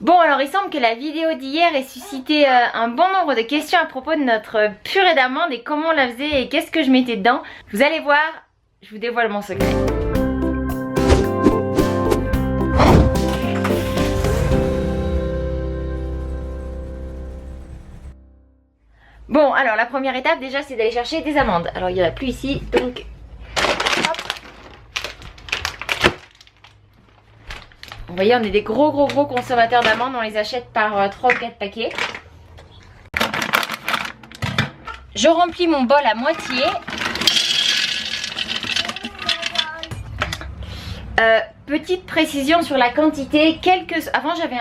Bon, alors il semble que la vidéo d'hier ait suscité un bon nombre de questions à propos de notre purée d'amandes et comment on la faisait et qu'est-ce que je mettais dedans. Vous allez voir, je vous dévoile mon secret. Bon, alors la première étape déjà c'est d'aller chercher des amandes. Alors il n'y en a plus ici, donc hop. Vous voyez, on est des gros consommateurs d'amandes, on les achète par 3 ou 4 paquets. Je remplis mon bol à moitié. Petite précision sur la quantité. Avant j'avais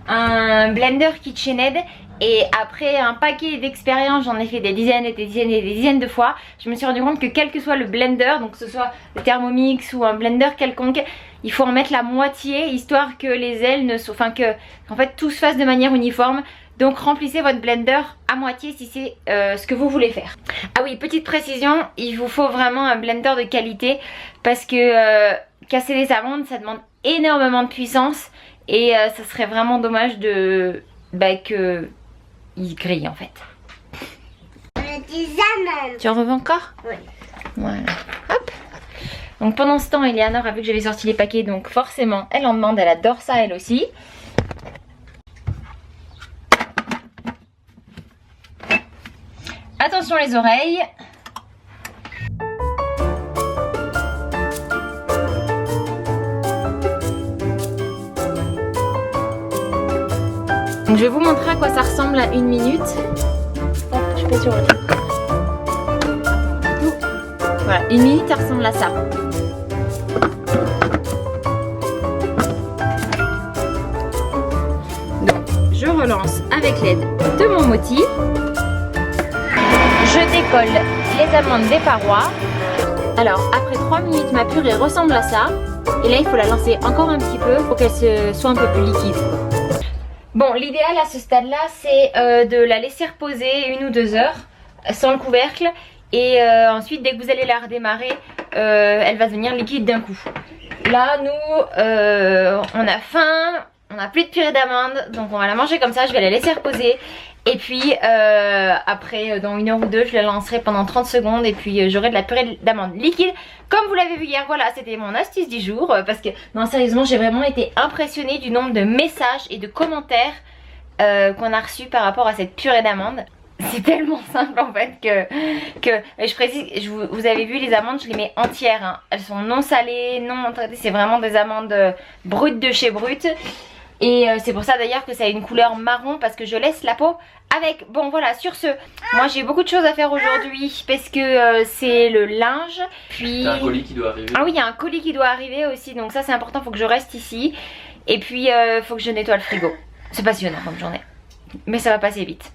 un blender KitchenAid. Et après un paquet d'expériences, j'en ai fait des dizaines et des dizaines et des dizaines de fois. Je me suis rendu compte que quel que soit le blender, donc que ce soit le Thermomix ou un blender quelconque, il faut en mettre la moitié, histoire que les ailes ne soient, qu'en fait tout se fasse de manière uniforme. Donc remplissez votre blender à moitié si c'est ce que vous voulez faire. Ah oui, petite précision, il vous faut vraiment un blender de qualité parce que casser les amandes, ça demande énormément de puissance et ça serait vraiment dommage de que il grille en fait. Des amandes. Tu en veux encore? Oui. Voilà. Hop. Donc pendant ce temps, Eleanor a vu que j'avais sorti les paquets, donc forcément elle en demande, elle adore ça elle aussi. Attention les oreilles. Donc je vais vous montrer à quoi ça ressemble à 1 minute. Hop, je pèse sur le truc. Voilà, 1 minute ça ressemble à ça. Donc je relance avec l'aide de mon motif. Je décolle les amandes des parois. Alors après 3 minutes ma purée ressemble à ça. Et là il faut la lancer encore un petit peu pour qu'elle soit un peu plus liquide. Bon, l'idéal à ce stade-là, c'est de la laisser reposer 1 ou 2 heures sans le couvercle. Et ensuite, dès que vous allez la redémarrer, elle va devenir liquide d'un coup. Là, nous, on a faim, on n'a plus de purée d'amandes, donc on va la manger comme ça. Je vais la laisser reposer. Et puis, après, dans 1 heure ou 2, je la lancerai pendant 30 secondes. Et puis, j'aurai de la purée d'amandes liquide. Comme vous l'avez vu hier, voilà, c'était mon astuce du jour. Parce que, non, sérieusement, j'ai vraiment été impressionnée du nombre de messages et de commentaires qu'on a reçus par rapport à cette purée d'amandes. C'est tellement simple en fait que je précise, vous avez vu les amandes, je les mets entières. Hein. Elles sont non salées, non traitées. C'est vraiment des amandes brutes de chez Brut. Et c'est pour ça d'ailleurs que ça a une couleur marron parce que je laisse la peau avec. Bon voilà, sur ce, moi j'ai beaucoup de choses à faire aujourd'hui parce que c'est le linge. Puis t'as un colis qui doit arriver. Ah oui, il y a un colis qui doit arriver aussi, donc ça c'est important, faut que je reste ici. Et puis faut que je nettoie le frigo. C'est passionnant comme journée, mais ça va passer vite.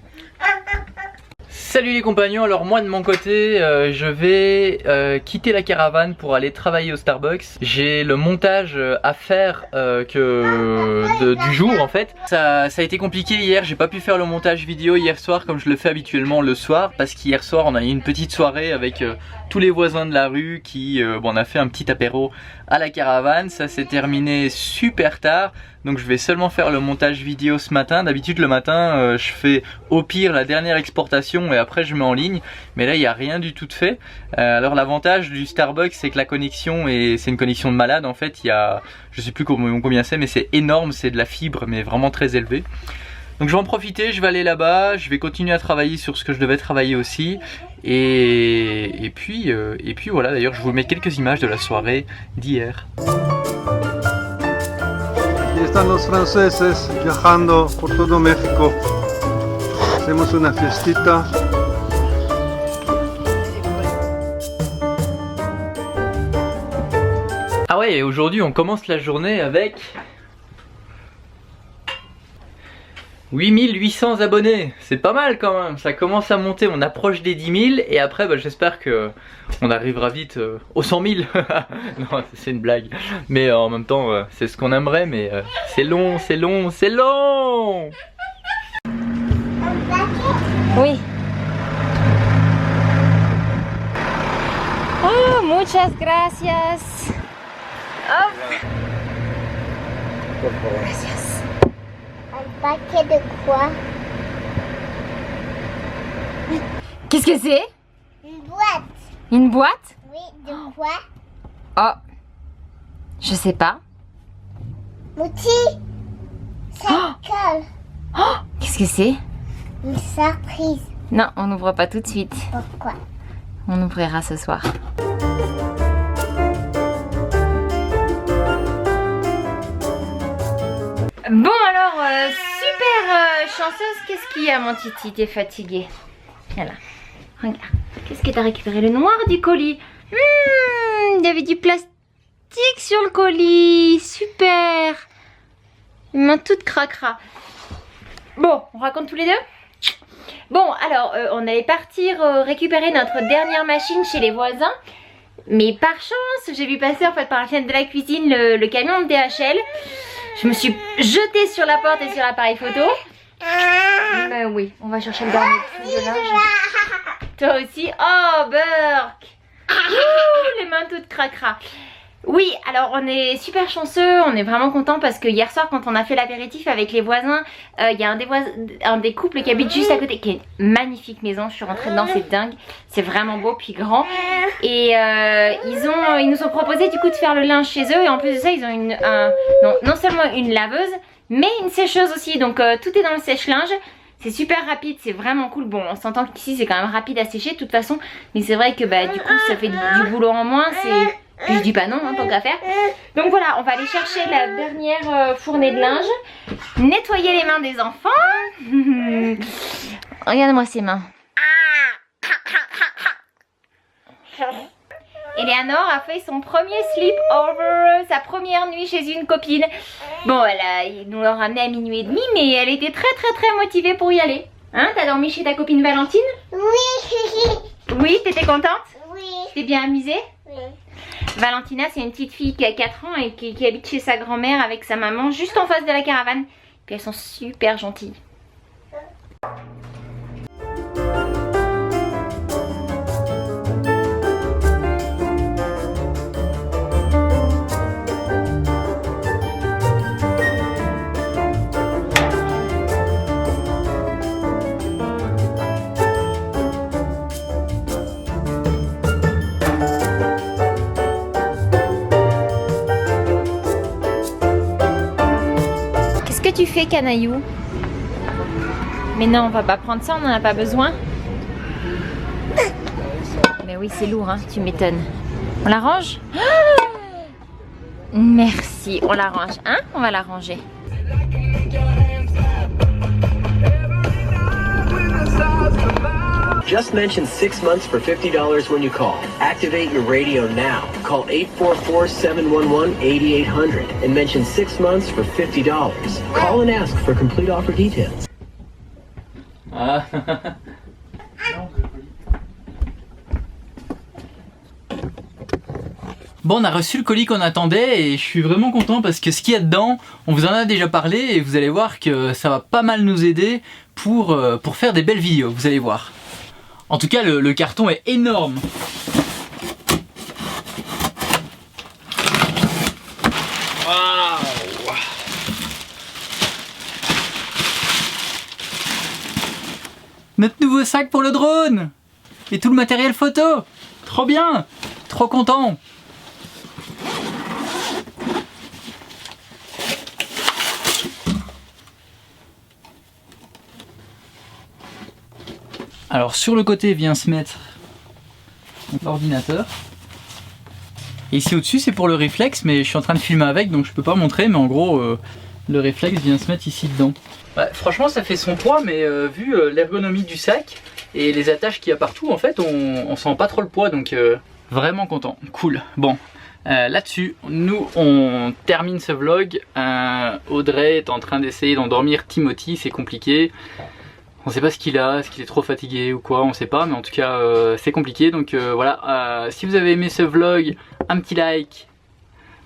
Salut les compagnons, alors moi de mon côté je vais quitter la caravane pour aller travailler au Starbucks. J'ai le montage à faire du jour en fait. Ça a été compliqué hier, j'ai pas pu faire le montage vidéo hier soir comme je le fais habituellement le soir. Parce qu'hier soir on a eu une petite soirée avec tous les voisins de la rue qui on a fait un petit apéro à la caravane. Ça s'est terminé super tard. Donc je vais seulement faire le montage vidéo ce matin. D'habitude le matin je fais au pire la dernière exportation et après je mets en ligne. Mais là il n'y a rien du tout de fait. Alors l'avantage du Starbucks c'est que la connexion c'est une connexion de malade en fait. Il y a, je sais plus combien c'est mais c'est énorme, c'est de la fibre mais vraiment très élevée. Donc je vais en profiter, je vais aller là-bas, je vais continuer à travailler sur ce que je devais travailler aussi. Et puis voilà, d'ailleurs je vous mets quelques images de la soirée d'hier. Aquí están los franceses viajando por todo México. Hacemos una fiestita. Ah ouais, et aujourd'hui on commence la journée avec 8800 abonnés, c'est pas mal quand même, ça commence à monter, on approche des 10 000 et après j'espère que on arrivera vite aux 100 000. Non, c'est une blague, mais en même temps c'est ce qu'on aimerait, mais c'est long, c'est long, c'est long. Oui. Oh, muchas gracias. Hop. Gracias. paquet de quoi? Qu'est-ce que c'est? Une boîte. Une boîte? Oui, de quoi? Oh, je sais pas. Mouti. Ça colle. Oh, qu'est-ce que c'est? Une surprise. Non, on n'ouvre pas tout de suite. Pourquoi? On ouvrira ce soir. Bon alors, super chanceuse. Qu'est-ce qu'il y a mon titi? T'es fatiguée. Voilà. Regarde. Qu'est-ce que t'as récupéré? Le noir du colis. Il y avait du plastique sur le colis. Super. Une main toute cracra. Bon, on raconte tous les deux? Bon, alors, on allait partir récupérer notre dernière machine chez les voisins. Mais par chance, j'ai vu passer en fait par la fenêtre de la cuisine le camion de DHL. Je me suis jetée sur la porte et sur l'appareil photo. Mais oui, on va chercher le dernier de linge. Toi aussi? Oh, Burk! Ouh, les mains toutes cracra. Oui, alors on est super chanceux, on est vraiment content parce que hier soir quand on a fait l'apéritif avec les voisins, il y a un des couples qui habite juste à côté, qui est une magnifique maison. Je suis rentrée dedans, c'est dingue, c'est vraiment beau puis grand. Et ils nous ont proposé du coup de faire le linge chez eux, et en plus de ça ils ont non seulement une laveuse mais une sécheuse aussi, donc tout est dans le sèche-linge. C'est super rapide, c'est vraiment cool. Bon, on s'entend qu'ici c'est quand même rapide à sécher de toute façon, mais c'est vrai que bah, du coup ça fait du boulot en moins. Puis je dis pas non, hein, tant qu'à faire. Donc voilà, on va aller chercher la dernière fournée de linge, nettoyer les mains des enfants. Regarde-moi ces mains. Eleanor a fait son premier sleepover, sa première nuit chez une copine. Bon, ils nous l'ont ramené à minuit et demi, mais elle était très motivée pour y aller. Hein, t'as dormi chez ta copine Valentine? Oui. Oui, t'étais contente? Oui. T'es bien amusée? Oui. Valentina, c'est une petite fille qui a 4 ans et qui habite chez sa grand-mère avec sa maman juste en face de la caravane. Puis elles sont super gentilles. Qu'est-ce que tu fais, Canaillou? Mais non, on va pas prendre ça, on n'en a pas besoin. Mais oui, c'est lourd, hein, tu m'étonnes. On la range? Merci, on la range, hein? On va la ranger. Just mention 6 months for $50 when you call. Activate your radio now. Call 844-711-8800 and mention 6 months for $50. Call and ask for complete offer details. Ah. Bon, on a reçu le colis qu'on attendait et je suis vraiment content parce que ce qu'il y a dedans, on vous en a déjà parlé et vous allez voir que ça va pas mal nous aider pour faire des belles vidéos, vous allez voir. En tout cas, le carton est énorme. Wow. Notre nouveau sac pour le drone et tout le matériel photo. Trop bien, trop content. Alors sur le côté vient se mettre l'ordinateur. Et ici au-dessus c'est pour le réflexe, mais je suis en train de filmer avec donc je peux pas montrer, mais en gros le réflexe vient se mettre ici dedans. Ouais, franchement ça fait son poids, mais vu l'ergonomie du sac et les attaches qu'il y a partout, en fait on sent pas trop le poids, donc vraiment content, cool. Bon, là-dessus nous on termine ce vlog. Audrey est en train d'essayer d'endormir Timothy, c'est compliqué. On sait pas ce qu'il a, est-ce qu'il est trop fatigué ou quoi, on sait pas, mais en tout cas c'est compliqué. Donc voilà, si vous avez aimé ce vlog, un petit like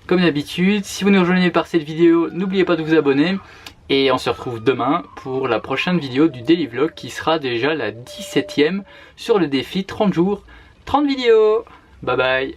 comme d'habitude. Si vous nous rejoignez par cette vidéo, n'oubliez pas de vous abonner. Et on se retrouve demain pour la prochaine vidéo du Daily Vlog qui sera déjà la 17e sur le défi 30 jours, 30 vidéos. Bye bye.